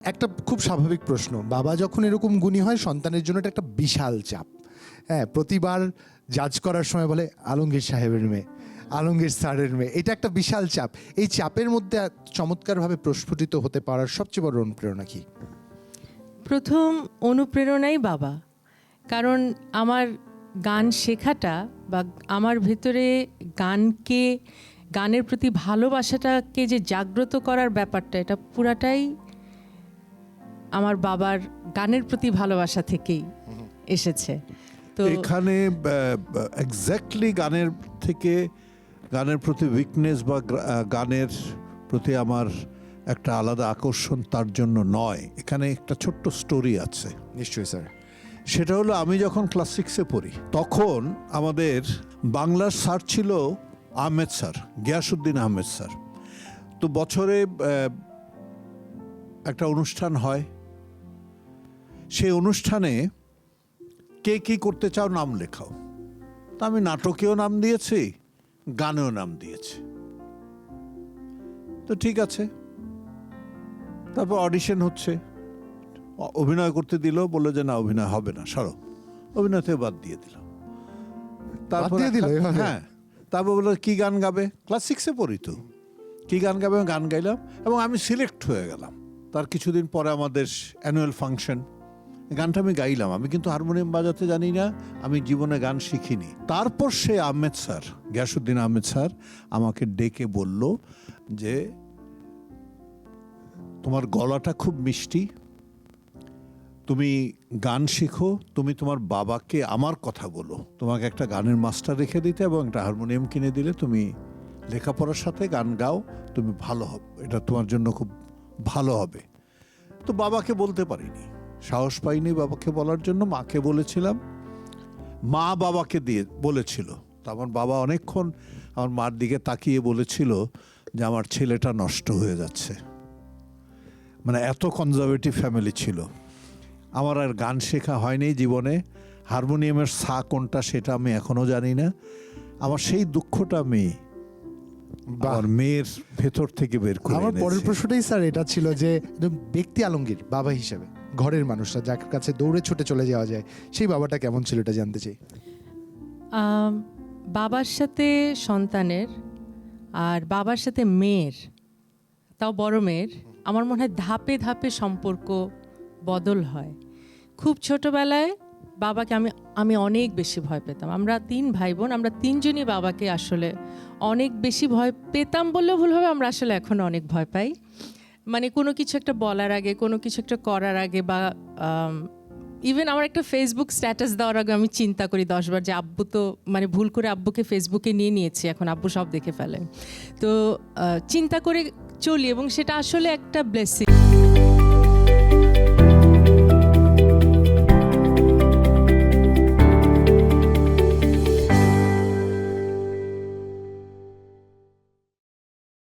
একটা খুব স্বাভাবিক প্রশ্ন, বাবা যখন এরকম গুণী হয় সন্তানের জন্য এটা একটা বিশাল চাপ। হ্যাঁ, প্রতিবার জাজ করার সময় বলে আলমগীর সাহেবের মেয়ে, আলমগীর স্যারের মেয়ে, এটা একটা বিশাল চাপ। এই চাপের মধ্যে চমৎকারভাবে প্রস্ফুটিত হতে পারার সবচেয়ে বড় অনুপ্রেরণা কি? প্রথম অনুপ্রেরণাই বাবা। কারণ আমার গান শেখাটা বা আমার ভেতরে গানের প্রতি ভালোবাসাটাকে যে জাগ্রত করার ব্যাপারটা, এটা পুরাটাই আমার বাবার গানের প্রতি ভালোবাসা থেকেই এসেছে। তো এখানে এক্স্যাক্টলি গানের প্রতি উইকনেস বা গানের প্রতি আমার একটা আলাদা আকর্ষণ তার জন্য নয়। এখানে একটা ছোট্ট স্টোরি আছে। নিশ্চয়ই স্যার। সেটা হলো, আমি যখন ক্লাস 6-এ পড়ি তখন আমাদের বাংলার স্যার ছিল আহমেদ স্যার, গিয়াসউদ্দিন আহমেদ স্যার। তো বছরে একটা অনুষ্ঠান হয়, সেই অনুষ্ঠানে কে কী করতে চাও নাম লেখাও। তা আমি নাটকেও নাম দিয়েছি, গানেও নাম দিয়েছি। তো ঠিক আছে, তারপর অডিশন হচ্ছে, অভিনয় করতে দিল, বললো যে না অভিনয় হবে না, সরো। অভিনয় থেকে বাদ দিয়ে দিল। তারপর হ্যাঁ, তারপর বললো কি গান গাবে, ক্লাস 6-এ পড়ি তো, কি গান গাবে, গান গাইলাম এবং আমি সিলেক্ট হয়ে গেলাম। তার কিছুদিন পরে আমাদের অ্যানুয়াল ফাংশন, গানটা আমি গাইলাম। আমি কিন্তু হারমোনিয়াম বাজাতে জানি না, আমি জীবনে গান শিখিনি। তারপর সে আহমেদ স্যার, গিয়াসউদ্দিন আহমেদ স্যার আমাকে ডেকে বলল যে তোমার গলাটা খুব মিষ্টি, তুমি গান শিখো, তুমি তোমার বাবাকে আমার কথা বলো, তোমাকে একটা গানের মাস্টার রেখে দিতে এবং একটা হারমোনিয়াম কিনে দিলে তুমি লেখাপড়ার সাথে গান গাও, তুমি ভালো হবে, এটা তোমার জন্য খুব ভালো হবে। তো বাবাকে বলতে পারিনি, সাহস পাইনি বাবাকে বলার জন্য। মাকে বলেছিলাম, মা বাবাকে দিয়ে বলেছিল। তো আমার বাবা অনেকক্ষণ আমার মার দিকে তাকিয়ে বলেছিল যে আমার ছেলেটা নষ্ট হয়ে যাচ্ছে। মানে এত কনজারভেটিভ ফ্যামিলি ছিল। আমার আর গান শেখা হয়নি জীবনে। হারমোনিয়ামের সা কোনটা সেটা আমি এখনো জানি না। আমার সেই দুঃখটা আমি আমার মেয়ের ভেতর থেকে বের করে আমার এনেছি। পরের প্রশ্নটাই স্যার এটা ছিল যে ব্যক্তি আলমগীর বাবা হিসেবে, ঘরের মানুষরা যার কাছে দৌড়ে ছুটে চলে যাওয়া যায়, সেই বাবাটা কেমন ছিল এটা জানতে চাই। বাবার সাথে সন্তানের আর বাবার সাথে মেয়ের, তাও বড় মেয়ের, আমার মনে হয় ধাপে ধাপে সম্পর্ক বদল হয়। খুব ছোটবেলায় বাবাকে আমি অনেক বেশি ভয় পেতাম। আমরা 3 ভাই বোন, আমরা 3জনই বাবাকে আসলে অনেক বেশি ভয় পেতাম বললেও ভুল হবে, আমরা আসলে এখনও অনেক ভয় পাই। মানে কোনো কিছু একটা বলার আগে, কোনো কিছু একটা করার আগে, বা ইভেন আমার একটা ফেসবুক স্ট্যাটাস দেওয়ার আগে আমি চিন্তা করি 10 বার যে আব্বু তো মানে ভুল করে আব্বুকে ফেসবুকে নিয়ে নিয়েছি, এখন আব্বু সব দেখে ফেলে। তো চিন্তা করে চলি এবং সেটা আসলে একটা ব্লেসিং।